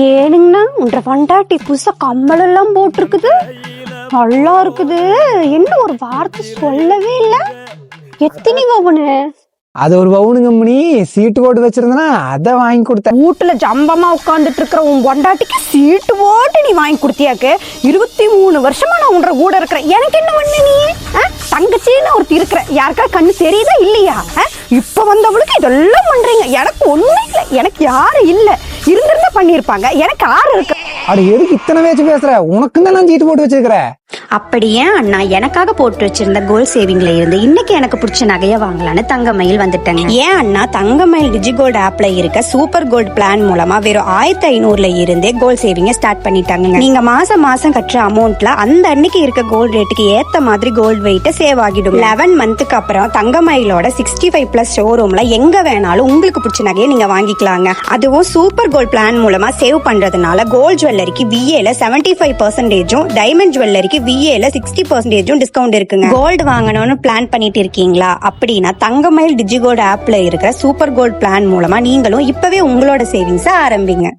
ஏனுங்கண்ணா உன்ற பொண்டாட்டி புதுசா கம்மல் எல்லாம் போட்டிருக்குது, நல்லா இருக்குது. என்ன ஒரு வார்த்தை சொல்லவே இல்ல. எத்தனை பவுனு? அது ஒரு பவுனு கம்பெனி சீட்டு போட்டு வச்சிருந்தனா அத வாங்கி கொடுத்தேன். வீட்டுல ஜம்பமா உட்காந்துட்டு இருக்கிற உன் பொண்டாட்டிக்கு சீட்டு போட்டு நீ வாங்கி கொடுத்தியாக்கு. 23 வருஷமா நான் உன்ற கூட இருக்கிறேன். எனக்கு என்ன பண்ண நீ? தங்கச்சின்னு ஒருத்தி இருக்கிற, யாருக்கா கண்ணு தெரியுதா இல்லையா? இப்ப வந்தவளுக்கு இதெல்லாம் பண்றீங்க. எனக்கு ஒண்ணும் இல்லை, எனக்கு யாரும் இல்ல. இருந்திருந்தா பண்ணிருப்பாங்க, எனக்கு யாரு இருக்கு? அட எதுக்கு இத்தனை பேச்சு பேசுற? உனக்கு தான் நான் சீட்டு போட்டு வச்சிருக்கிற. அப்படியே அண்ணா எனக்காக போட்டு வச்சிருந்த கோல்ட் சேவிங்ல இருந்து இன்னைக்கு எனக்கு பிடிச்ச நகைய வாங்கலான்னு தங்கமயில் வந்துட்டேங்க. ஏன் அண்ணா, தங்கமயில் டிஜிகோல்டு ஆப்ல இருக்க சூப்பர் கோல்ட் பிளான் மூலமா வெறும் 1500 இருந்தே கோல்ட் சேவிங்க ஸ்டார்ட் பண்ணிட்டாங்க. நீங்க மாசம் மாசம் கட்டுற அமௌண்ட்ல அந்த அன்னைக்கு இருக்க கோல்ட் ரேட்டுக்கு ஏத்த மாதிரி கோல்ட் வெயிட் சேவ் ஆகிடும். 11 மந்த்துக்கு அப்புறம் தங்கமயிலோட 65+ ஷோரூம்ல எங்க வேணாலும் உங்களுக்கு பிடிச்ச நகையை நீங்க வாங்கிக்கலாங்க. அதுவும் சூப்பர் கோல்ட் பிளான் மூலமா சேவ் பண்றதுனால கோல்ட் ஜுவல்லரிக்கு VAல 75%, டைமண்ட் ஜுவல்லரிக்கு VAல 60% டிஸ்கவுண்ட் இருக்குங்க. கோல்டு வாங்கணும்னு பிளான் பண்ணிட்டு இருக்கீங்களா? அப்படின்னா தங்கமயில் டிஜிகோல்டு ஆப்ல இருக்கிற சூப்பர் கோல்ட் பிளான் மூலமா நீங்களும் இப்பவே உங்களோட சேவிங்ஸ் ஆரம்பிங்க.